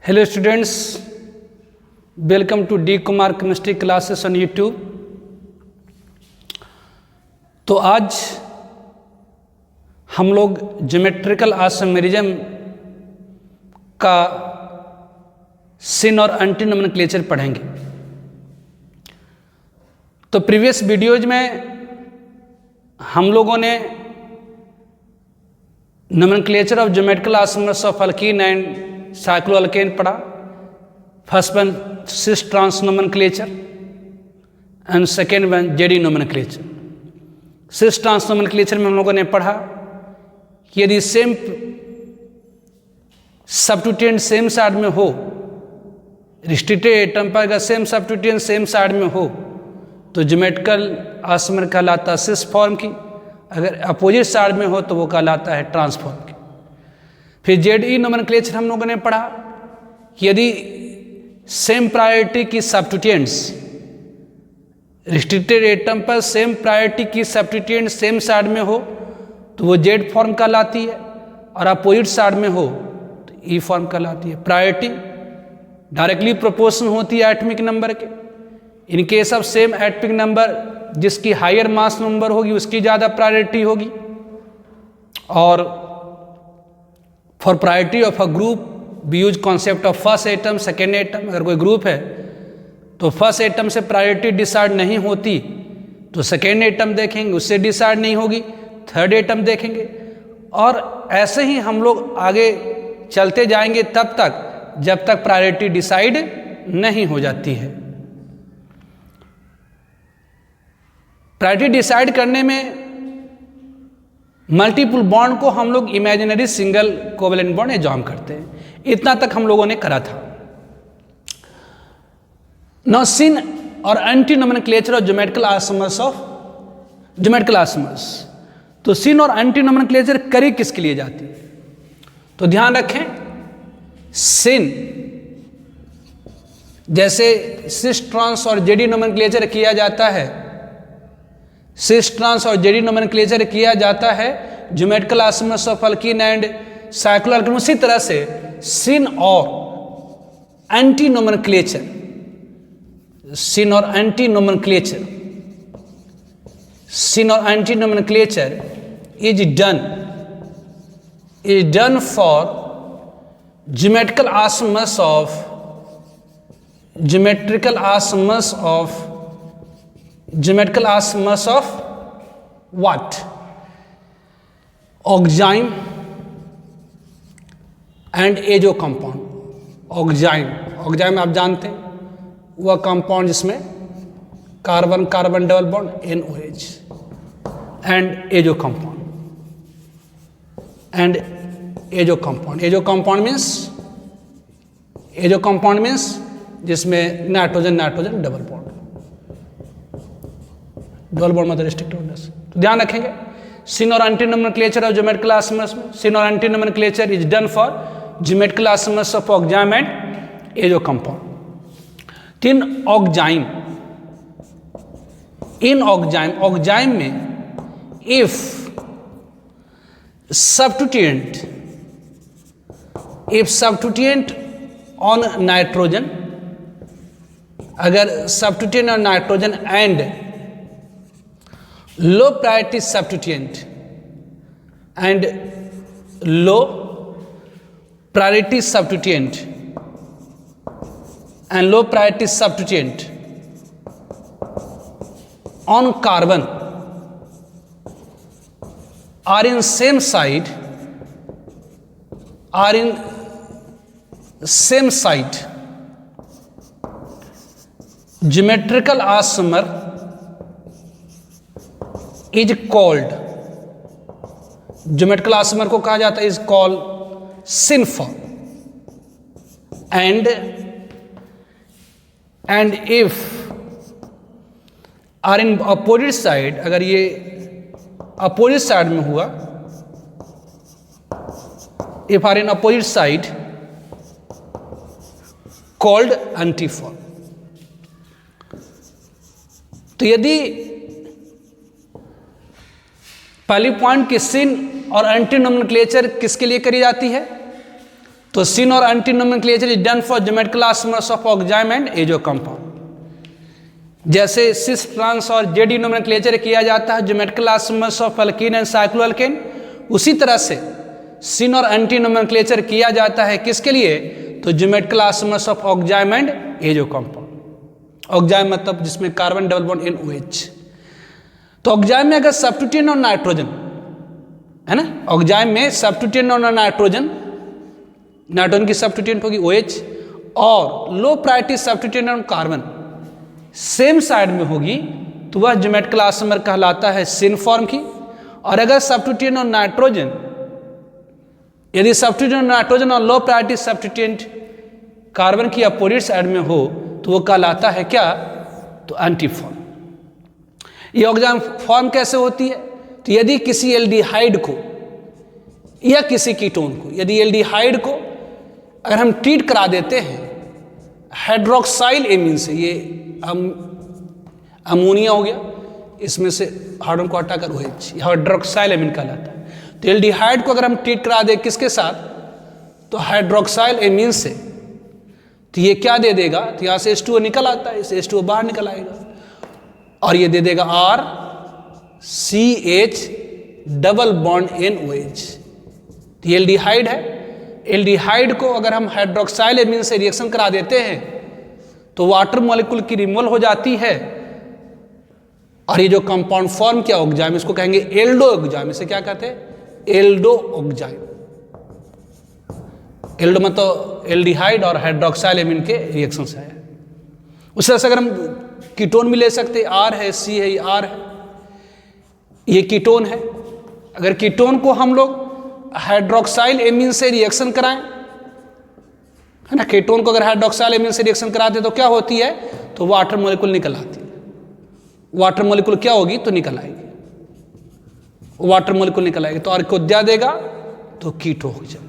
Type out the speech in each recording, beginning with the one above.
Hello students, welcome to D Kumar chemistry classes on YouTube. तो आज हम लोग ज्योमेट्रिकल आइसोमेरिज्म का सिन और एंटी नोमेनक्लेचर पढ़ेंगे। तो प्रीवियस वीडियोज में हम लोगों ने nomenclature of geometrical isomers of alkene and cycloalkane पढ़ा। First one cis trans nomenclature and second one ZE nomenclature. Cis trans nomenclature में हम लोगों ने पढ़ा कि यदि सेम सब्स्टिट्यूएंट सेम साइड में हो, रिस्ट्रिक्टेड एटम पर अगर सेम सब्स्टिट्यूएंट सेम साइड में हो तो ज्योमेट्रिकल आइसोमर कहलाता है सिस फॉर्म की, अगर अपोजिट साइड में हो तो वो कहलाता है ट्रांसफॉर्म की। फिर जेड ई नोमेनक्लेचर हम लोगों ने पढ़ा कि यदि सेम प्रायोरिटी की सब्स्टिट्यूएंट्स, रिस्ट्रिक्टेड एटम पर सेम प्रायोरिटी की सब्स्टिट्यूएंट सेम साइड में हो तो वो जेड फॉर्म कहलाती है, और अपोजिट साइड में हो तो ई फॉर्म कहलाती है। प्रायोरिटी डायरेक्टली प्रोपोर्शनल होती है एटॉमिक नंबर के। In case of same atomic number, जिसकी हायर मास नंबर होगी उसकी ज़्यादा प्रायोरिटी होगी। और for priority of a group we use concept of first atom second atom. अगर कोई ग्रुप है तो फर्स्ट एटम से प्रायोरिटी डिसाइड नहीं होती तो सेकेंड एटम देखेंगे, उससे डिसाइड नहीं होगी थर्ड एटम देखेंगे, और ऐसे ही हम लोग आगे चलते जाएंगे तब तक जब तक प्रायोरिटी डिसाइड नहीं हो जाती है। प्रायोरिटी डिसाइड करने में मल्टीपल बॉन्ड को हम लोग imaginary single covalent bond assume करते हैं। इतना तक हम लोगों ने करा था। नाउ सिन और anti nomenclature of geometrical isomers of geometrical isomers. तो सिन और एंटी नोमेनक्लेचर करी किसके लिए जाती है? तो ध्यान रखें, सिन जैसे सिस ट्रांस और जेडी नोमेनक्लेचर किया जाता है, सिस ट्रांस और जेडी नोमेनक्लेचर किया जाता है geometrical isomers of alkene and cycloalkane. उसी तरह से सिन और एंटी नोमेनक्लेचर, सिन और एंटी नोमेनक्लेचर, सिन और anti nomenclature is done for geometrical isomers of geometrical isomers of what? Oxime and azo compound. Oxime आप जानते हैं वह कंपाउंड जिसमें carbon carbon double bond NOH, and azo compound means जिसमें nitrogen double bond, double bond मतलब restrictedness. तो ध्यान रखेंगे सिन और anti nomenclature of geometrical isomers में सिन और anti nomenclature is done for geometrical isomers of oxime and azo compound. In oxime में if substituent on nitrogen, अगर substituent on nitrogen and low priority substituent and low priority substituent on carbon are in same side geometrical isomer is called, geometrical isomer को कहा जाता है is called syn form. And if are in opposite side, अगर ये opposite side में हुआ, if are in opposite side called anti form. तो यदि पहली पॉइंट की सिन और एंटी नोमेनक्लेचर किसके लिए करी जाती है? तो सिन और anti nomenclature is done for geometrical isomers of oxime and azo compound. जैसे सिस ट्रांस और जेडी नोमेनक्लेचर किया जाता है geometrical isomers of alkene and cycloalkane, उसी तरह से सिन और एंटी नोमेनक्लेचर किया जाता है किसके लिए? तो geometrical isomers of oxime and azo compound. Oxime मतलब जिसमें कार्बन डबल बॉन्ड NOH। तो ऑक्जाइम में अगर सब्स्टिट्यूएंट और नाइट्रोजन है ना, ऑक्जाइम में सब्स्टिट्यूएंट और नाइट्रोजन, नाइट्रोजन की सब्स्टिट्यूएंट होगी OH, और लो प्रायोरिटी सब्स्टिट्यूएंट और कार्बन सेम साइड में होगी तो वह ज्योमेट्रिकल आइसोमर कहलाता है सिन फॉर्म की। और अगर सब्स्टिट्यूएंट और नाइट्रोजन, यदि सब्स्टिट्यूएंट नाइट्रोजन और लो प्रायोरिटी सब्स्टिट्यूएंट कार्बन की अपोजिट साइड में हो तो वो कहलाता है क्या? तो एंटी फॉर्म। ये ऑक्जाइम फॉर्म कैसे होती है? तो यदि किसी एल्डिहाइड को या किसी कीटोन को, यदि एल्डिहाइड को अगर हम ट्रीट करा देते हैं हाइड्रोक्साइल एमीन से, ये अमोनिया हो गया, इसमें से हाइड्रोजन को हटाकर OH, हाइड्रोक्साइल एमीन कहलाता है। तो एल्डिहाइड को अगर हम ट्रीट करा दें किसके साथ? तो हाइड्रोक्साइल एमीन से, तो ये क्या दे देगा? तो यहाँ से H2O निकल आता है, इसे H2O बाहर निकल आएगा और ये दे देगा RCH डबल बॉन्ड NOH। तो ये एल्डिहाइड है। एल्डिहाइड को अगर हम हाइड्रोक्साइल एमीन से रिएक्शन करा देते हैं तो वाटर मॉलिक्यूल की रिमूवल हो जाती है और ये जो कंपाउंड फॉर्म किया ऑक्जाइम, इसको कहेंगे एल्डो ऑक्जाइम। इसे क्या कहते हैं? Aldo oxime. एल्डो मतलब एल्डिहाइड और हाइड्रोक्साइल एमीन के रिएक्शन से है। उस तरह से अगर हम कीटोन भी ले सकते हैं, R है, C है, ये R है, ये कीटोन है। अगर कीटोन को हम लोग हाइड्रोक्साइल एमीन से रिएक्शन कराएं, है ना, कीटोन को अगर हाइड्रोक्साइल एमीन से रिएक्शन कराते तो क्या होती है? तो वाटर मॉलिक्यूल निकल आती है। वाटर मॉलिक्यूल क्या होगी? तो निकल आएगी, वाटर मॉलिक्यूल निकल आएगी। तो R को क्या देगा? तो कीटो हो जाए,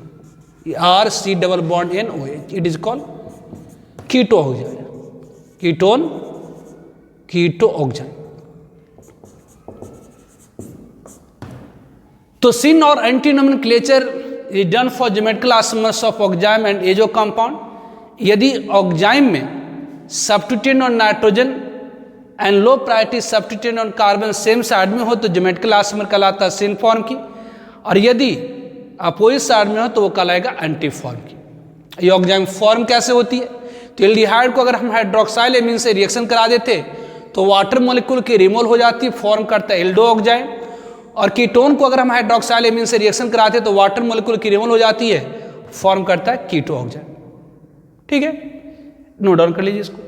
RC double bond NOH, it is called keto हो जाए, कीटोन, कीटो ऑक्जाइम। तो सिन और anti nomenclature is done for geometrical isomers of oxime and azo compound. यदि ऑक्जाइम में सब्स्टिट्यूएंट और nitrogen and low priority substituent और carbon same side में हो तो ज्योमेट्रिकल आइसोमर कहलाता है सिन फॉर्म की, और यदि अपोजिट साइड में हो तो वो कहलाएगा एंटी फॉर्म की। ये ऑक्जाइम फॉर्म कैसे होती है? तो एल्डिहाइड को अगर हम हाइड्रोक्साइल एमीन से रिएक्शन करा देते तो वाटर मॉलिक्यूल की रिमूवल हो जाती है, फॉर्म करता है एल्डो ऑक्जाइम। और कीटोन को अगर हम हाइड्रोक्साइल एमीन से रिएक्शन कराते तो वाटर मॉलिक्यूल की रिमूवल हो जाती है, फॉर्म करता है कीटो ऑक्जाइम। ठीक है, नोट डाउन कर लीजिए इसको।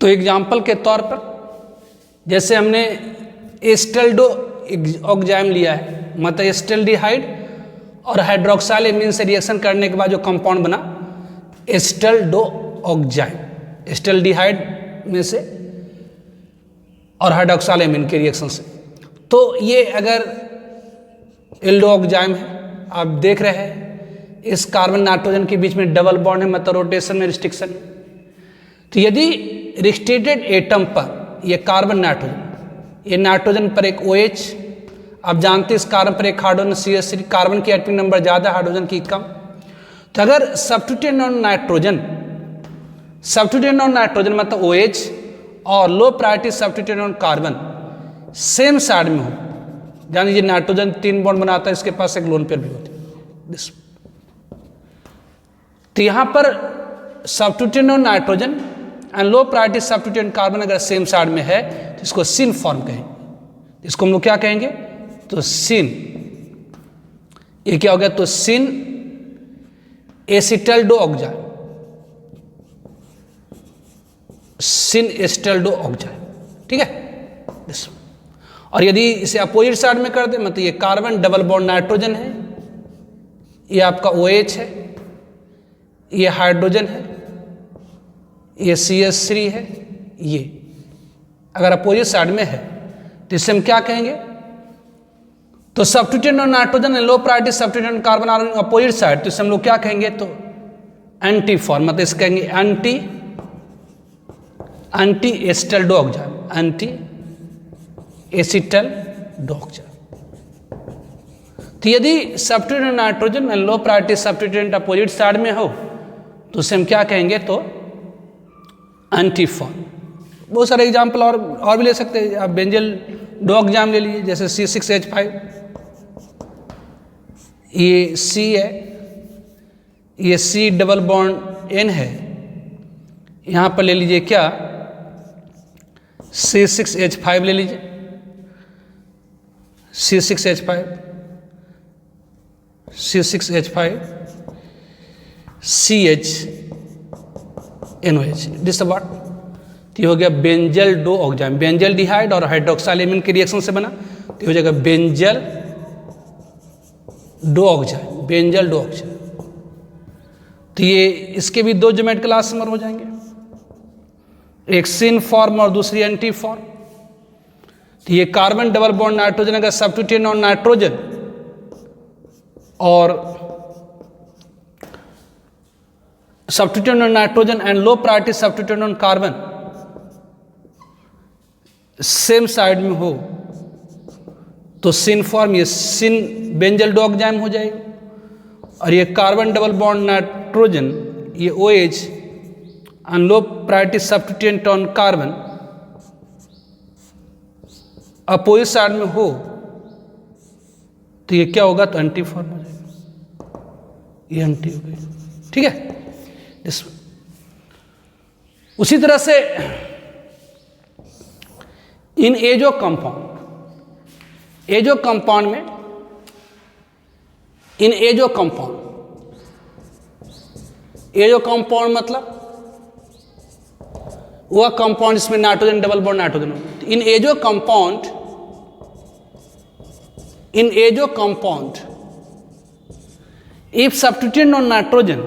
तो एग्जाम्पल के तौर पर जैसे हमने एस्टल्डो ऑक्जाइम लिया है, मतलब एस्टल्डिहाइड और हाइड्रोक्साइल एमीन से रिएक्शन करने के बाद जो कंपाउंड बना एस्टल्डो ऑक्जाइम, एस्टल्डिहाइड में से और हाइड्रोक्साइल एमीन के रिएक्शन से। तो ये अगर एल्डो ऑक्जाइम है, आप देख रहे हैं इस कार्बन नाइट्रोजन के बीच में डबल बॉन्ड है, मतलब रोटेशन में रिस्ट्रिक्शन। तो यदि रिस्ट्रिक्टेड एटम पर ये कार्बन नाइट्रोजन, ये नाइट्रोजन पर एक OH, आप जानते हैं इस कार्बन पर एक हाइड्रोजन CH3, कार्बन की एटॉमिक नंबर ज़्यादा, हाइड्रोजन की कम। तो अगर सब्स्टिट्यूएंट और नाइट्रोजन, सब्स्टिट्यूएंट और नाइट्रोजन मतलब OH और लो प्रायोरिटी सब्स्टिट्यूएंट और कार्बन सेम साइड में हो, जान लीजिए नाइट्रोजन 3 बॉन्ड बनाता है, इसके पास एक लोन पेयर भी होती है। तो यहाँ पर सब्स्टिट्यूएंट और nitrogen and low priority substituent carbon अगर सेम साइड में है तो इसको सिन फॉर्म कहेंगे। इसको हम लोग क्या कहेंगे? तो सिन। ये क्या हो गया? तो सिन एसिटल्डो ऑक्जाइम, सिन एस्टल्डो ऑक्जाइम। ठीक है, और यदि इसे अपोजिट साइड में कर दे, मतलब ये कार्बन डबल बॉन्ड नाइट्रोजन है, ये आपका OH है, ये हाइड्रोजन है, ये CH3 है, ये अगर अपोजिट साइड में है तो इसे हम क्या कहेंगे? तो सब्स्टिट्यूएंट और nitrogen low priority substituent carbon are opposite side, तो इसे हम लोग क्या कहेंगे? तो एंटी फॉर्म, मतलब इसे कहेंगे एंटी एस्टल्डो ऑक्जाइम, एंटी एसिटल्डो ऑक्जाइम। तो यदि substituent nitrogen and low priority substituent opposite side में हो तो उसे हम क्या कहेंगे, तो एंटीफॉर्म। बहुत सारे एग्जाम्पल और भी ले सकते हैं आप। बेंजल दो एग्जाम ले लीजिए, जैसे C6H5, ये C है, ये C डबल बॉन्ड N है, यहाँ पर ले लीजिए क्या, C6H5 ले लीजिए, C6H5, CHNOH, दिस व्हाट, तो ये हो गया बेंजल दो ऑक्जाइम। बेंजल डिहाइड और हाइड्रोक्साइलेमिन के रिएक्शन से बना, तो ये हो जाएगा बेंजल दो ऑक्जाइम, बेंजल दो ऑक्जाइम। तो ये इसके भी दो ज्योमेट्रिकल आइसोमर हो जाएंगे, एक सिन फॉर्म और दूसरी एंटी फॉर्म। तो ये कार्बन डबल बॉन्ड नाइट्रोजन अगर सब्स्टिट्यूएंट ऑन नाइट्रोजन और substituent on nitrogen and low priority substituent on carbon same side में हो तो सिन फॉर्म, ये सिन बेंजल दो ऑक्जाइम हो जाएगा, और ये कार्बन डबल बॉन्ड नाइट्रोजन, ये OH and low priority substituent on carbon opposite side में हो तो ये क्या होगा, तो एंटी फॉर्म हो जाएगा, ये एंटी हो गई। ठीक है, उसी तरह से इन एजो कंपाउंड में, इन एजो कंपाउंड मतलब वह कंपाउंड जिसमें नाइट्रोजन डबल बॉन्ड नाइट्रोजन हो। In azo compound if substituent on nitrogen,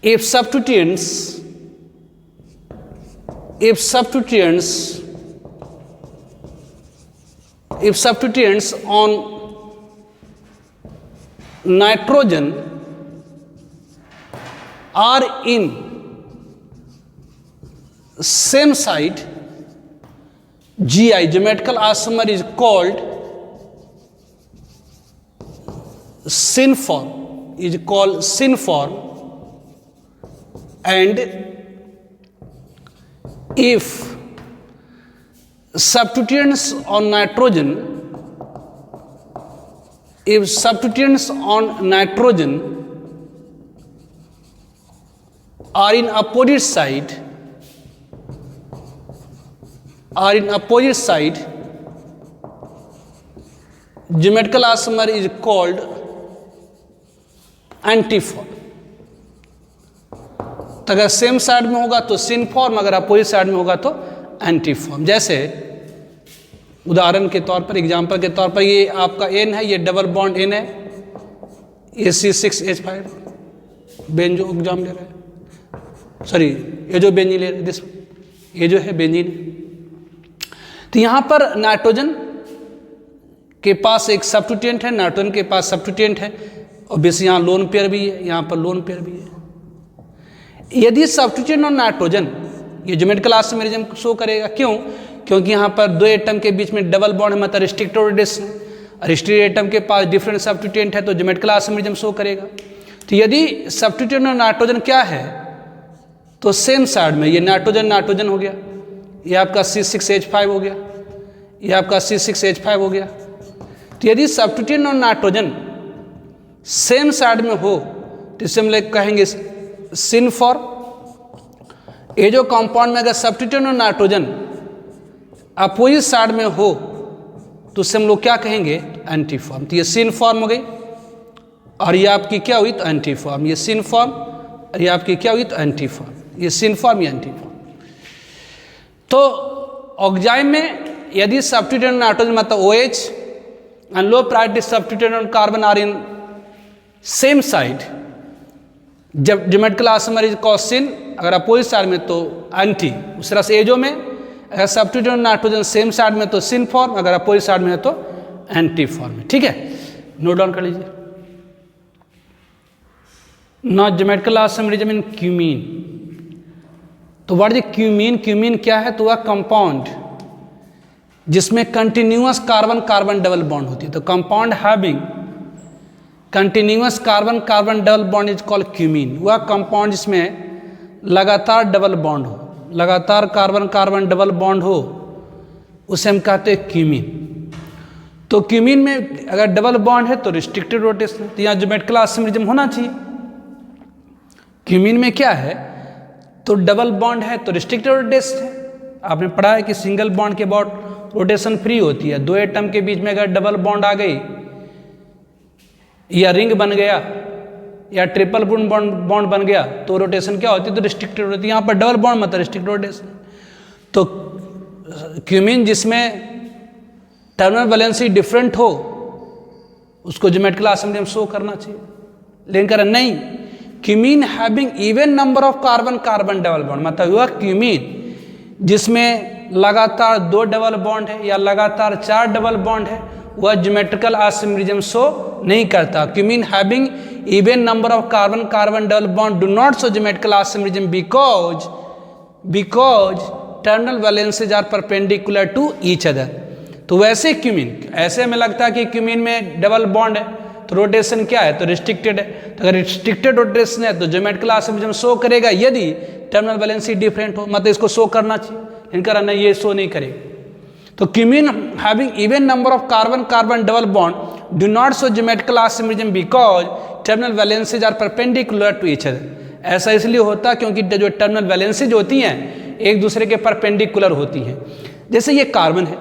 if substituents on nitrogen are in same site, GI, geometrical isomer is called synform, and if substituents on nitrogen are in opposite side, geometrical isomer is called एंटीफॉर्म। तो अगर same side में होगा तो सिनफॉर्म, अगर opposite side में होगा तो एंटीफॉर्म। जैसे उदाहरण के तौर पर, एग्जांपल के तौर पर, ये आपका N है, ये डबल बॉन्ड N है, ये C6H5 बेंजो एग्जाम ले रहा है, सॉरी ये जो बेंजीन ले रहा है, दिस ये जो है बेंजीन। तो यहाँ पर नाइट्रोजन के पास एक सब्स्टिट्यूएंट है, नाइट्रोजन के पास सब्स्टिट्यूएंट है, और बेस यहाँ लोन पेयर भी है, यहाँ पर लोन पेयर भी है। यदि सब्स्टिट्यूएंट ऑन नाइट्रोजन, ये ज्योमेट्रिकल आइसोमेरिज्म शो करेगा, क्यों? क्योंकि यहाँ पर दो एटम के बीच में डबल बॉन्ड है, मतलब रिस्ट्रिक्टेड रिलेशन है, रिस्ट्रिक्टेड एटम के पास डिफरेंट सब्स्टिट्यूएंट है, तो ज्योमेट्रिकल आइसोमेरिज्म शो करेगा। तो यदि सब्स्टिट्यूएंट ऑन नाइट्रोजन क्या है, तो सेम साइड में ये नाइट्रोजन हो गया, ये आपका C6H5 हो गया, ये आपका C6H5 हो गया। तो यदि substituent on nitrogen same side में हो तो इसे हम लोग कहेंगे सिनफॉर्म। ये जो कंपाउंड में अगर substituent on nitrogen opposite side में हो तो उसे हम लोग क्या कहेंगे, एंटीफॉर्म। तो ये सिनफॉर्म हो गई, और ये आपकी क्या हुई, तो एंटीफॉर्म। ये सिनफॉर्म और ये आपकी क्या हुई, तो एंटीफॉर्म। ये सिनफॉर्म, ये एंटीफॉर्म। तो ऑक्जाइम में यदि सब्स्टिट्यूएंट ऑन नाइट्रोजन मतलब OH and low priority substituent on carbon are in same side, जब geometrical isomer is called syn, अगर अपोजिट साइड में तो एंटी। उस तरह से एजो में अगर सब्स्टिट्यूएंट नाइट्रोजन सेम साइड में तो सिन फॉर्म, अगर अपोजिट साइड में है तो एंटी फॉर्म। ठीक है, नोट डाउन कर लीजिए। Not geometrical isomerism in cumene. तो व्हाट इज क्यूमीन? क्यूमीन क्या है? तो वह कंपाउंड जिसमें continuous carbon carbon double bond होती है। तो compound having continuous carbon carbon double bond is called cumene. वह कंपाउंड जिसमें लगातार डबल बॉन्ड हो, लगातार कार्बन कार्बन डबल बॉन्ड हो, उसे हम कहते हैं क्यूमीन। तो क्यूमीन में अगर डबल बॉन्ड है तो रिस्ट्रिक्टेड रोटेशन, तो यहाँ ज्योमेट्रिकल आइसोमरिज्म होना चाहिए। क्यूमीन में क्या है, तो डबल बॉन्ड है तो रिस्ट्रिक्टेड रोटेशन है। आपने पढ़ा है कि सिंगल बॉन्ड के बाद रोटेशन फ्री होती है। दो एटम के बीच में अगर डबल बॉन्ड आ गई या रिंग बन गया या ट्रिपल बॉन्ड बन गया तो रोटेशन क्या होती है, तो रिस्ट्रिक्टेड होती है। यहाँ पर डबल बॉन्ड मतलब रिस्ट्रिक्टेड रोटेशन। तो क्यूमीन जिसमें टर्मिनल वैलेंसी डिफरेंट हो उसको ज्योमेट्रिकल आइसोमरिज्म शो करना चाहिए। लेकिन कह रहे नहीं, cumene having even number of carbon carbon double bond, मतलब वह क्यूमीन जिसमें लगातार 2 डबल बॉन्ड है या लगातार 4 डबल बॉन्ड है, वह ज्योमेट्रिकल आइसोमरिज्म शो नहीं करता। Cumene having even number of carbon carbon double bond do not show geometrical isomerism because terminal valencies are perpendicular to each other. तो वैसे क्यूमीन, ऐसे हमें लगता है कि क्यूमीन में डबल बॉन्ड है तो रोटेशन क्या है, तो रिस्ट्रिक्टेड है। तो अगर रिस्ट्रिक्टेड रोटेशन है तो ज्योमेट्रिकल आइसोमरिज्म शो करेगा यदि टर्मिनल वैलेंसी डिफरेंट हो, मतलब इसको शो करना चाहिए। इनका नहीं, ये शो नहीं करेगा। तो cumene having even number of carbon carbon double bond do not show geometrical isomerism because terminal valencies are perpendicular to each other. ऐसा इसलिए होता है क्योंकि जो टर्मिनल वैलेंसीज होती हैं एक दूसरे के परपेंडिकुलर होती हैं। जैसे ये कार्बन है,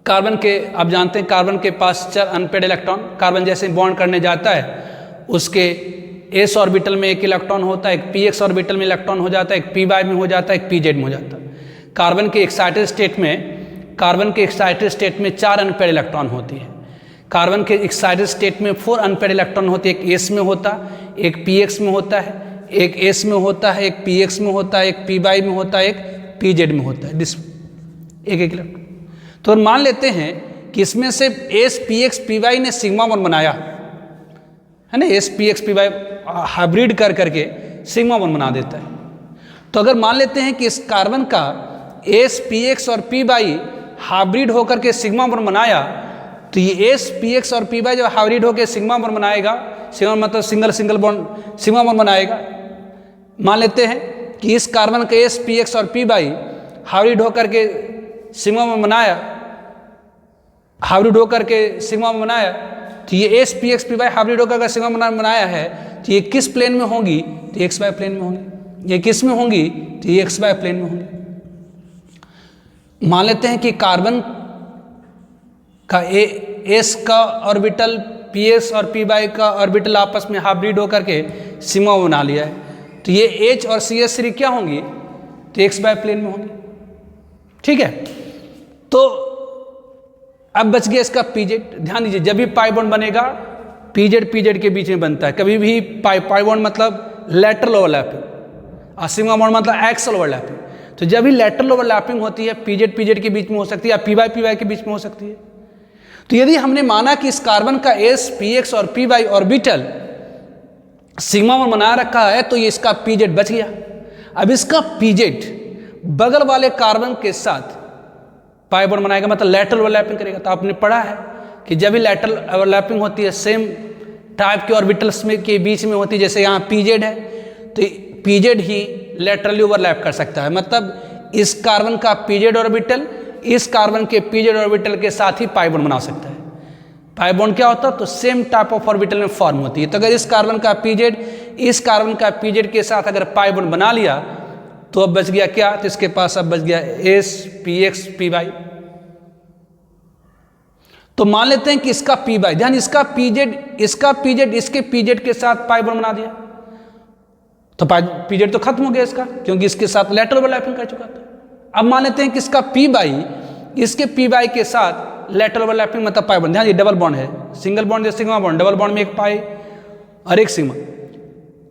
कार्बन के आप जानते हैं कार्बन के पास 4 अनपेड इलेक्ट्रॉन, कार्बन जैसे बॉन्ड करने जाता है उसके s ऑर्बिटल में 1 इलेक्ट्रॉन होता है, एक px ऑर्बिटल में इलेक्ट्रॉन हो जाता है, एक py में हो जाता है, एक pz में हो जाता है। कार्बन के एक्साइटेड स्टेट में 4 अनपेड इलेक्ट्रॉन होती है। कार्बन के एक्साइटेड स्टेट में 4 अनपेड इलेक्ट्रॉन होते हैं। एक s में होता, एक px में होता है, एक s में होता है, एक px में होता है, एक py में होता है, एक pz में होता है। एक इलेक्ट्रॉन। तो मान लेते हैं कि इसमें से s px py ने सिग्मा वन बनाया है ना, s px py हाइब्रिड कर करके सिग्मा वन बना देता है। तो अगर मान लेते हैं कि इस कार्बन का s px और py हाइब्रिड होकर के सिग्मा वन बनाया, तो ये s px और py जब हाइब्रिड होकर सिग्मा वन बनाएगा, सिग्मा मतलब सिंगल बॉन्ड सिग्मा वन बनाएगा। मान लेते हैं कि इस कार्बन का s px और py हाइब्रिड होकर के सिग्मा वन बनाया, हाइब्रिड होकर के सिग्मा वन बनाया, तो ये s px py हाइब्रिड होकर के सिग्मा वन बनाया है, तो ये किस प्लेन में होंगी, तो xy प्लेन में होंगी। ये किस में होंगी, तो ये xy प्लेन में होंगी। मान लेते हैं कि कार्बन का s का ऑर्बिटल ps और py का ऑर्बिटल आपस में हाइब्रिड होकर के सिग्मा बना लिया है, तो ये h और cs3 क्या होंगी, तो xy प्लेन में होंगी। ठीक है। तो अब बच गया इसका pz। ध्यान दीजिए, जब भी पाई बॉन्ड बनेगा pz के बीच में बनता है। कभी भी पाई बॉन्ड मतलब लैटरल ओवरलैपिंग और सिग्मा बॉन्ड मतलब एक्सल ओवरलैपिंग। तो जब भी लैटरल ओवरलैपिंग होती है pz के बीच में हो सकती है या py के बीच में हो सकती है। तो यदि हमने माना कि इस कार्बन का s px और py ऑर्बिटल सिग्मा वन बना रखा है, तो ये इसका pz बच गया। अब इसका pz बगल वाले कार्बन के साथ पाई बॉन्ड बनाएगा, मतलब लैटरल ओवरलैपिंग करेगा। तो आपने पढ़ा है कि जब भी लैटरल ओवरलैपिंग होती है सेम टाइप के ऑर्बिटल्स में के बीच में होती है, जैसे यहाँ pz है तो pz ही लैटरली ओवरलैप कर सकता है, मतलब इस कार्बन का pz ऑर्बिटल इस कार्बन के pz ऑर्बिटल के साथ ही पाई बॉन्ड बना सकता है। पाई बॉन्ड क्या होता है, तो सेम टाइप ऑफ ऑर्बिटल में फॉर्म होती है। तो अगर इस कार्बन का pz इस कार्बन का pz के साथ अगर पाई बॉन्ड बना लिया, तो अब बच गया क्या, तो इसके पास अब बच गया s px py। तो मान लेते हैं कि इसका py, ध्यान इसका pz इसके pz के साथ पाई बॉन्ड बना दिया, तो pz तो खत्म हो गया इसका, क्योंकि इसके साथ लैटरल ओवरलैपिंग कर चुका था। अब मान लेते हैं कि इसका py इसके py के साथ लैटरल ओवरलैपिंग मतलब पाई बॉन्ड। ध्यान ये डबल बॉन्ड है, सिंगल बॉन्ड जैसे सिग्मा बॉन्ड, डबल बॉन्ड में एक पाई और एक सिग्मा।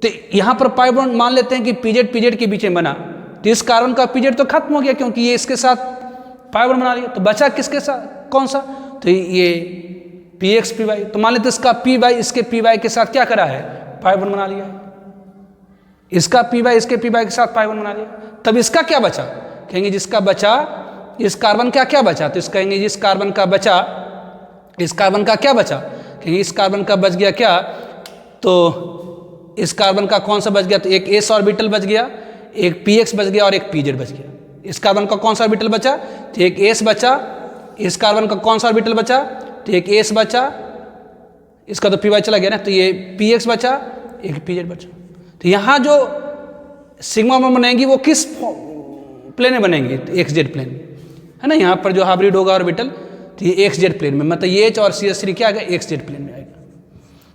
तो यहाँ पर पाई बॉन्ड मान लेते हैं कि pz के बीच में बना, तो इस कार्बन का pz तो खत्म हो गया क्योंकि ये इसके साथ पाई बॉन्ड बना लिया। तो बचा किसके साथ, कौन सा, तो ये px py। तो मान लेते इसका py इसके py के साथ क्या करा है, पाई बॉन्ड बना लिया है। इसका py इसके py के साथ पाई बॉन्ड बना लिया। तब इसका क्या बचा, कहेंगे जिसका बचा इस कार्बन का क्या बचा, तो इस कहेंगे इस कार्बन का बचा, इस कार्बन का क्या बचा, कहेंगे इस कार्बन का बच गया क्या, तो इस कार्बन का कौन सा बच गया, तो एक s ऑर्बिटल बच गया, एक px बच गया और एक pz बच गया। इस कार्बन का कौन सा ऑर्बिटल बचा, तो एक s बचा, इस कार्बन का कौन सा ऑर्बिटल बचा, तो एक s बचा, इसका तो py चला गया ना, तो ये px बचा, एक pz बचा। तो यहाँ जो सिग्मा में बनेंगी वो किस प्लेन में बनेंगी, तो xz प्लेन में, है ना। यहाँ पर जो हाइब्रिड होगा ऑर्बिटल, तो ये xz प्लेन में, मतलब ये H और CH3 क्या आएगा, xz प्लेन में आएगा।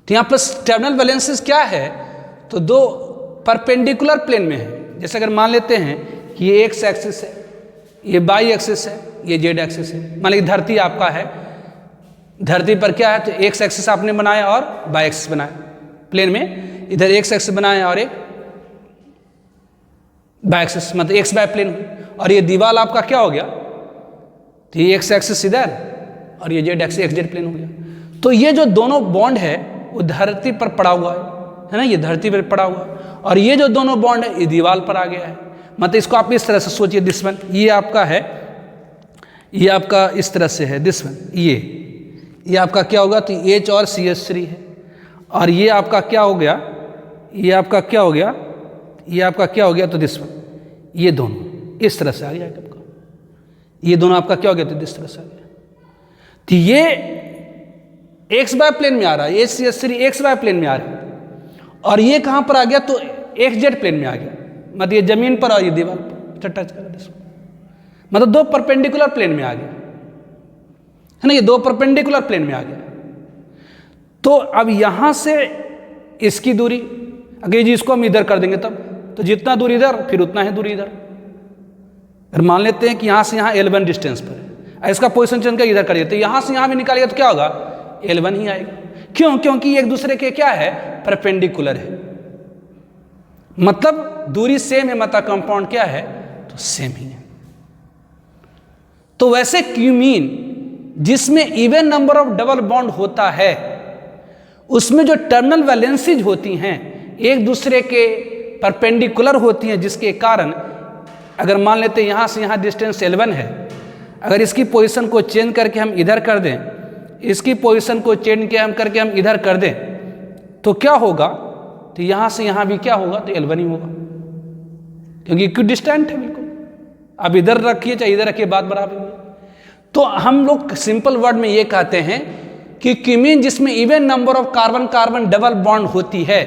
तो यहाँ पर टर्मिनल वैलेंसीज क्या है, तो दो परपेंडिकुलर प्लेन में है। जैसे अगर मान लेते हैं कि ये एक्स एक्सिस है, ये बाई एक्सिस है, ये जेड एक्सिस है। मान लीजिए धरती आपका है, धरती पर क्या है, तो एक्स एक्सिस आपने बनाया और बाई एक्सिस बनाया प्लेन में, इधर एक्स एक्सिस बनाया और एक बाई एक्सिस, मतलब एक्स बाय प्लेन। और ये दीवार आपका क्या हो गया, तो ये एक्स एक्सिस इधर और ये Z axis, X Z plane हो गया। तो ये जो दोनों बॉन्ड है वो धरती पर पड़ा हुआ है ना, ये धरती पर पड़ा हुआ है, और ये जो दोनों बॉन्ड है ये दीवार पर आ गया है। मतलब इसको आप इस तरह से सोचिए, दिस वन ये आपका है, ये आपका इस तरह से है, दिस वन ये आपका क्या होगा, तो H और CH3 है, और ये आपका क्या हो गया, ये आपका क्या हो गया, ये आपका क्या हो गया, तो दिस वन, ये दोनों इस तरह से आ गया आपका, ये दोनों आपका क्या हो गया, तो इस तरह से आ गया। तो ये एक्स बाय प्लेन में आ रहा है, HCH3 एक्स बाय प्लेन में आ रहा है, और ये कहाँ पर आ गया, तो XZ प्लेन में आ गया, मतलब ये जमीन पर और ये दीवार पर टच कर रहा है, मतलब दो परपेंडिकुलर प्लेन में आ गया, है ना, ये दो परपेंडिकुलर प्लेन में आ गया। तो अब यहां से इसकी दूरी, अगर जी इसको हम इधर कर देंगे तब, तो जितना दूर इधर फिर उतना ही दूरी इधर। फिर मान लेते हैं कि यहां से यहां L1 डिस्टेंस पर है, इसका पोजिशन चेंज कर इधर कर देते, यहां से यहां भी निकालिएगा तो क्या होगा, L1 ही आएगा। क्यों, क्योंकि एक दूसरे के क्या है, परपेंडिकुलर है, मतलब दूरी सेम है, मतलब कंपाउंड क्या है, तो सेम ही है। तो वैसे क्यूमीन जिसमें even number of double bond होता है, उसमें जो टर्मिनल वैलेंसीज होती हैं एक दूसरे के परपेंडिकुलर होती हैं, जिसके कारण अगर मान लेते हैं यहां से यहां डिस्टेंस L1 है, अगर इसकी पोजीशन को चेंज करके हम इधर कर दें, इसकी पोजीशन को चेंज करके हम इधर कर दें, तो क्या होगा, तो यहां से यहां भी क्या होगा, तो L1 ही होगा, क्योंकि इक्विडिस्टेंट है बिल्कुल। अब इधर रखिए चाहे इधर रखिए, बात बराबर है। तो हम लोग सिंपल वर्ड में ये कहते हैं कि क्यूमीन जिसमें even number of carbon carbon double bond होती है,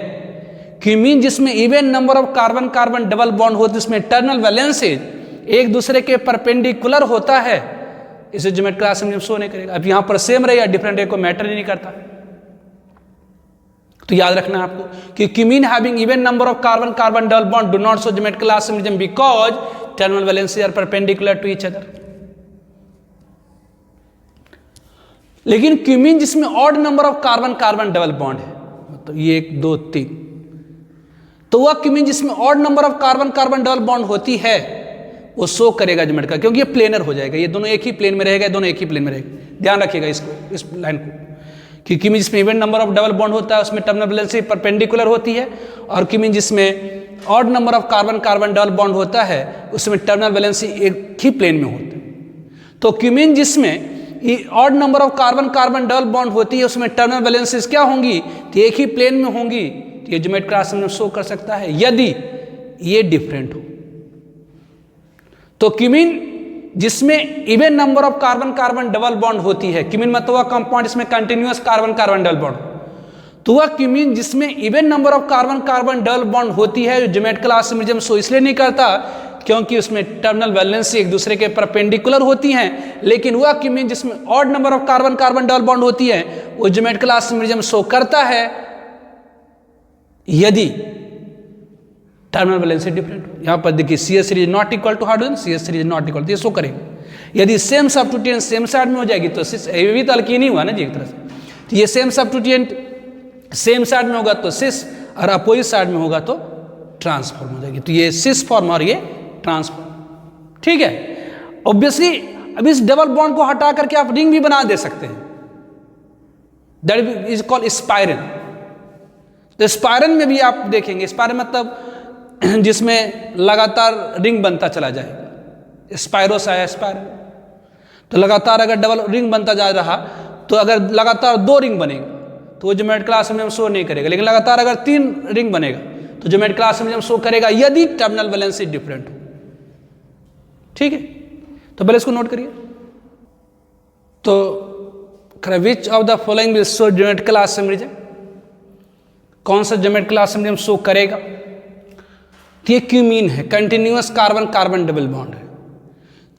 क्यूमीन जिसमें even number of carbon carbon double bond होती है, उसमें टर्मिनल वैलेंसीज एक दूसरे के परपेंडिकुलर होता है, इसे ज्योमेट्रिक क्लास में शो नहीं करेगा। अब यहां पर सेम रहे या डिफरेंट रहे, कोई मैटर ही नहीं करता। तो याद रखना है आपको कि cumene having even number of carbon carbon double bond do not show geometric class because terminal valency are perpendicular to each other. लेकिन क्यूमीन जिसमें odd number of carbon carbon double bond है, मतलब ये 1 2 3, तो वह क्यूमीन जिसमें odd number of carbon carbon double bond होती है वो शो करेगा ज्योमेट्रिक का, क्योंकि ये प्लेनर हो जाएगा, ये दोनों एक ही प्लेन में रहेगा, दोनों एक ही प्लेन में रहेगा। ध्यान रखिएगा इसको, इस लाइन को, कि क्यूमीन जिसमें even number of double bond होता है उसमें टर्मिनल वैलेंसी परपेंडिकुलर होती है, और क्यूमीन जिसमें odd number of carbon carbon double bond होता है उसमें टर्मिनल वैलेंसी एक ही प्लेन में होता है। तो क्यूमीन जिसमें odd number of carbon carbon double bond होती है उसमें टर्मिनल वैलेंसीज क्या होंगी, तो एक ही प्लेन में होंगी, तो ये ज्योमेट्रिक क्लास में शो कर सकता है यदि ये डिफरेंट हो। तो क्यूमीन जिसमें even number of carbon carbon double bond होती है, क्यूमीन मतलब वह कंपाउंड जिसमें continuous carbon carbon double bond, तो वह क्यूमीन जिसमें even number of carbon carbon double bond होती है, जो ज्योमेट्रिक क्लास में शो इसलिए नहीं करता क्योंकि उसमें टर्मिनल वैलेंसी एक दूसरे के परपेंडिकुलर होती हैं। लेकिन वह क्यूमीन जिसमें odd number of carbon carbon double bond होती है वो ज्योमेट्रिक क्लास में शो करता है यदि टर्मिनल वैलेंसी डिफरेंट हो। यहां पर देखिए CH3 is not equal to hydrogen, CH3 is not equal, तो ये शो करेगा। यदि सेम सब्स्टिट्यूएंट सेम साइड में हो जाएगी तो सिस, ये भी तो अल्कीन ही हुआ ना जी एक तरह से, तो ये सेम सब्स्टिट्यूएंट सेम साइड में होगा तो सिस, और अपोजिट साइड में होगा तो ट्रांसफॉर्म हो जाएगी, तो ये सिस फॉर्म और ये ट्रांसफॉर्म। ठीक है, ऑब्वियसली अब इस डबल बॉन्ड को हटा करके आप रिंग भी बना दे सकते हैं, दैट इज कॉल्ड स्पाइरल। तो स्पाइरल में भी आप देखेंगे, स्पाइरल मतलब जिसमें लगातार रिंग बनता चला जाएगा, स्पाइरोस आया स्पाइरल। तो लगातार अगर डबल रिंग बनता जा रहा, तो अगर लगातार 2 रिंग बनेगा तो वो ज्योमेट्रिक क्लास में शो नहीं करेगा, लेकिन लगातार अगर 3 रिंग बनेगा तो ज्योमेट्रिक क्लास में शो करेगा यदि टर्मिनल वैलेंसी डिफरेंट हो। ठीक है, तो पहले इसको नोट करिए। तो which of the following will show geometrical asymmetry, कौन सा ज्योमेट्रिकल असिमेट्री शो करेगा? तो ये क्यूमीन है, continuous carbon carbon double bond है।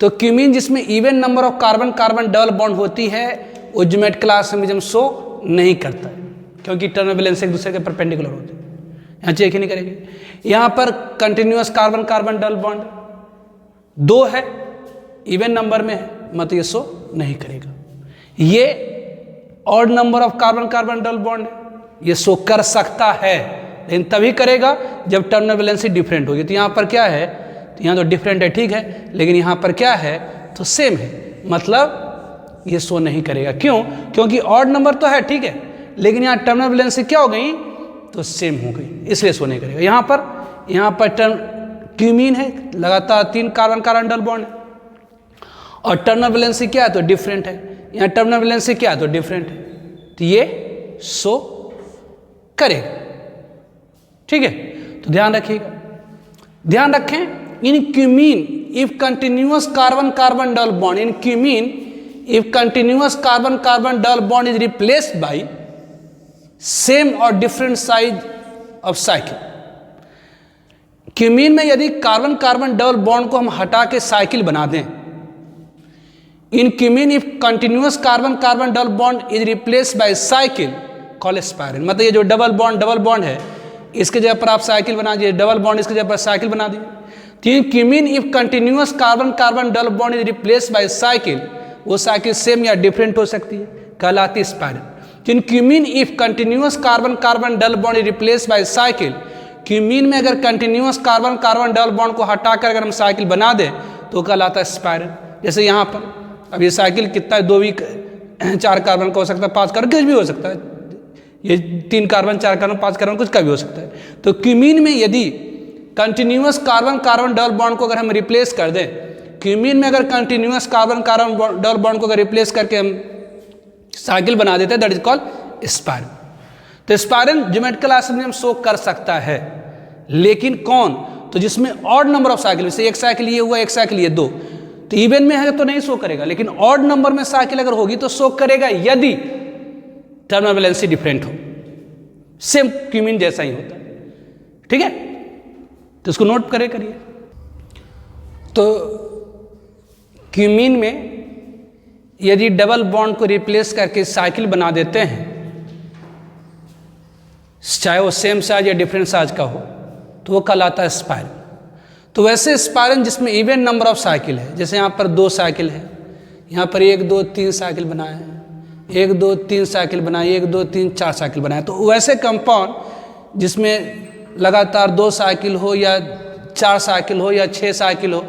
तो क्यूमीन जिसमें even number of carbon carbon double bond होती है वो ज्योमेट्रिकल असिमेट्री शो नहीं करता है, क्योंकि टर्मिनल वैलेंसी एक दूसरे के परपेंडिकुलर होते हैं। यहाँ चेक ही नहीं करेंगे। यहाँ पर continuous carbon carbon double bond 2 है, इवन नंबर में है, मतलब ये शो नहीं करेगा। ये odd number of carbon carbon double bond है, ये शो कर सकता है, लेकिन तभी करेगा जब टर्मिनल वैलेंसी डिफरेंट होगी। तो यहाँ पर क्या है, तो यहाँ तो डिफरेंट है, ठीक है, लेकिन यहाँ पर क्या है, तो सेम है, मतलब ये शो नहीं करेगा। क्यों? क्योंकि ऑड नंबर तो है, ठीक है, लेकिन यहाँ टर्मिनल वैलेंसी क्या हो गई, तो सेम हो गई, इसलिए शो नहीं करेगा। यहाँ पर क्यूमीन है, लगातार 3 कार्बन कार्बन डबल बॉन्ड है, और टर्मिनल वैलेंसी क्या है, तो डिफरेंट है। यहाँ टर्मिनल वैलेंसी क्या है, तो डिफरेंट है, तो ये शो करेगा। ठीक है, तो ध्यान रखिएगा, ध्यान रखें, in cumene if continuous carbon carbon double bond, in cumene if continuous carbon carbon double bond is replaced by same और different size of cycle. Cumene में यदि कार्बन कार्बन डबल बॉन्ड को हम हटा के साइकिल बना दें, in cumene if continuous carbon carbon double bond is replaced by cycle call spiral, मतलब ये जो डबल बॉन्ड है इसके जगह पर आप साइकिल बना दीजिए, डबल बॉन्ड इसके जगह पर साइकिल बना दीजिए। तो in cumene if continuous carbon carbon double bond is replaced by cycle, वो साइकिल सेम या डिफरेंट हो सकती है, कहलाती है स्पाइरल। तो in cumene if continuous carbon carbon double bond is replaced by cycle, cumene में अगर continuous carbon carbon double bond को हटाकर अगर हम साइकिल बना दें तो कहलाता है स्पाइरल। जैसे यहाँ पर अब ये साइकिल कितना है, 2 भी 4 कार्बन का हो सकता है, 5 कार्बन कुछ भी हो सकता है, ये 3 कार्बन 4 कार्बन 5 कार्बन कुछ का भी हो सकता है। तो क्यूमीन में यदि continuous carbon carbon double bond को अगर हम रिप्लेस कर दें, क्यूमीन में अगर continuous carbon carbon double bond को अगर रिप्लेस करके हम साइकिल बना देते हैं, दैट इज कॉल्ड स्पाइरल। तो स्पाइरल ज्योमेट्रिकल असिमेट्री में शो कर सकता है, लेकिन कौन, तो जिसमें ऑड नंबर ऑफ साइकिल, जैसे एक साइकिल ये हुआ, एक साइकिल ये 2, तो इवन में है तो नहीं शो करेगा, लेकिन ऑड नंबर में साइकिल अगर होगी तो शो करेगा यदि टर्मिनल वैलेंसी डिफरेंट हो, सेम क्यूमीन जैसा ही होता है। ठीक है, तो इसको नोट करिए। तो क्यूमीन में यदि डबल बॉन्ड को रिप्लेस करके साइकिल बना देते हैं, चाहे वो सेम साइज या डिफरेंट साइज का हो, तो वो कहलाता है स्पाइरल। तो वैसे स्पाइरल जिसमें इवन नंबर ऑफ साइकिल है, जैसे यहाँ पर 2 साइकिल है, यहाँ पर 1 2 3 साइकिल बनाए हैं, 1 2 3 साइकिल बनाए, 1 2 3 4 साइकिल बनाए, तो वैसे कंपाउंड जिसमें लगातार 2 साइकिल हो या 4 साइकिल हो या 6 साइकिल हो,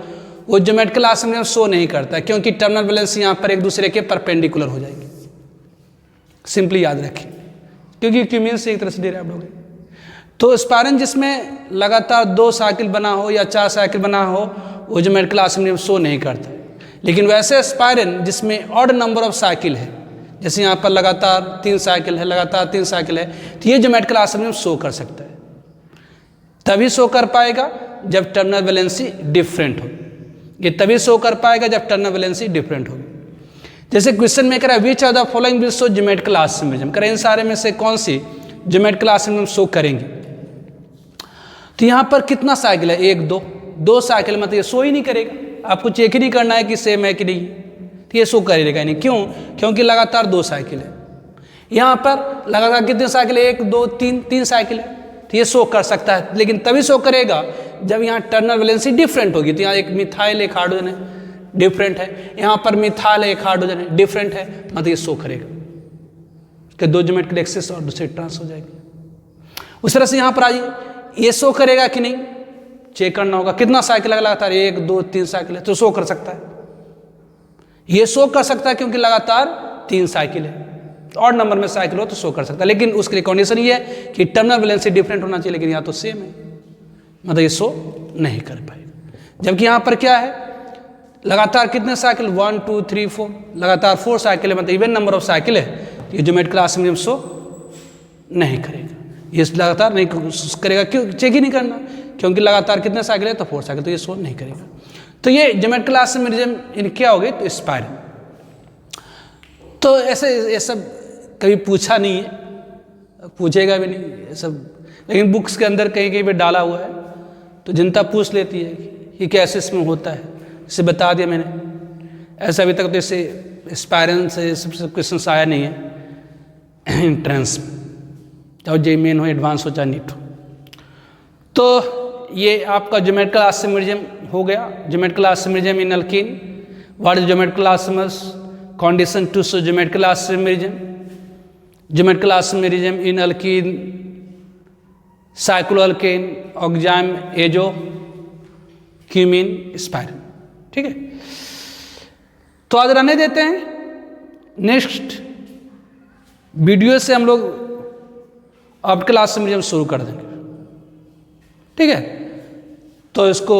वो ज्योमेट्रिकल असिमेट्री में शो नहीं करता है, क्योंकि टर्मिनल वैलेंसी यहाँ पर एक दूसरे के परपेंडिकुलर हो जाएगी। सिंपली याद रखें, क्योंकि क्यूमीन से एक तरह से डिराइव्ड हो गई। तो स्पाइरल जिसमें लगातार 2 साइकिल बना हो या 4 साइकिल बना हो, वो ज्योमेट्रिकल असिमेट्री में शो नहीं करता। लेकिन वैसे स्पाइरल जिसमें ऑड नंबर ऑफ साइकिल है, जैसे यहाँ पर लगातार 3 साइकिल है, लगातार 3 साइकिल है, तो ये ज्योमेट्रिकल असिमेट्री में शो कर सकता है। तभी शो कर पाएगा जब टर्मिनल वैलेंसी डिफरेंट हो, ये तभी शो कर पाएगा जब टर्मिनल वैलेंसी डिफरेंट होगी। जैसे क्वेश्चन में कह रहा है which of the following will show geometrical asymmetry, कह रहे इन सारे में से कौन सी ज्योमेट्रिकल असिमेट्री शो करेंगे। तो यहाँ पर कितना साइकिल है, 1 2 साइकिल, मतलब ये शो ही नहीं करेगा। आपको चेक ही नहीं करना है कि सेम है कि नहीं, तो ये शो करेगा नहीं। क्यों? क्योंकि लगातार 2 साइकिल है। यहाँ पर लगातार कितने साइकिल है, 1 2 3 साइकिल है, तो ये शो कर सकता है, लेकिन तभी शो करेगा जब यहाँ टर्मिनल वैलेंसी डिफरेंट होगी। तो यहाँ एक मिथाइल एक हाइड्रोजन है, डिफरेंट है, यहाँ पर मिथाइल एक हाइड्रोजन है, डिफरेंट है, मतलब ये शो करेगा कि 2 ज्योमेट्रिकल एक्सिस और दूसरे ट्रांस हो जाएगी। उस तरह से यहाँ पर आइए, ये शो करेगा कि नहीं चेक करना होगा। कितना साइकिल लगातार 1 2 3 साइकिल है, तो शो कर सकता है, ये शो कर सकता है क्योंकि लगातार 3 साइकिल है। और नंबर में साइकिल हो तो शो कर सकता है, लेकिन उसके लिए कंडीशन ये है कि टर्मिनल वैलेंसी डिफरेंट होना चाहिए, लेकिन यहाँ तो सेम है, मतलब ये शो नहीं कर पाएगा। जबकि यहाँ पर क्या है, लगातार कितने साइकिल, 1 2 3 4, लगातार 4 साइकिल है, मतलब इवन नंबर ऑफ साइकिल है, ये ज्योमेट्रिकल आर्सिमिडियम शो नहीं करेगा, ये लगातार नहीं करेगा। क्यों चेक ही नहीं करना, क्योंकि लगातार कितने साइकिल है तो 4 साइकिल, तो ये शो नहीं करेगा। तो ये ज्योमेट्रिकल आर्सिमिडियम इन क्या हो गई, तो स्पाइरल। तो ऐसे ये सब कभी पूछा नहीं है, पूछेगा भी नहीं ये सब, लेकिन बुक्स के अंदर कहीं कहीं पे डाला हुआ है, तो जनता पूछ लेती है कि कैसे इसमें होता है, इसे बता दिया मैंने। ऐसा अभी तक तो इससे स्पाइरल से सब क्वेश्चन आया नहीं है एंट्रेंस में, चाहे जे मेन हो, एडवांस हो, चाहे नीट हो। तो ये आपका ज्योमेट्रिकल आर्सिमिडियम हो गया। ज्योमेट्रिकल आर्सिमिडियम in alkene, what is geometrical isomers, condition to show geometrical arsimidium, geometrical arsimidium in alkene, cycloalkane, oxime, azo, cumene, spiral। ठीक है, तो आज रहने देते हैं, नेक्स्ट वीडियो से हम लोग ऑप्टिकल आर्सिमिडियम शुरू कर देंगे। ठीक है, तो इसको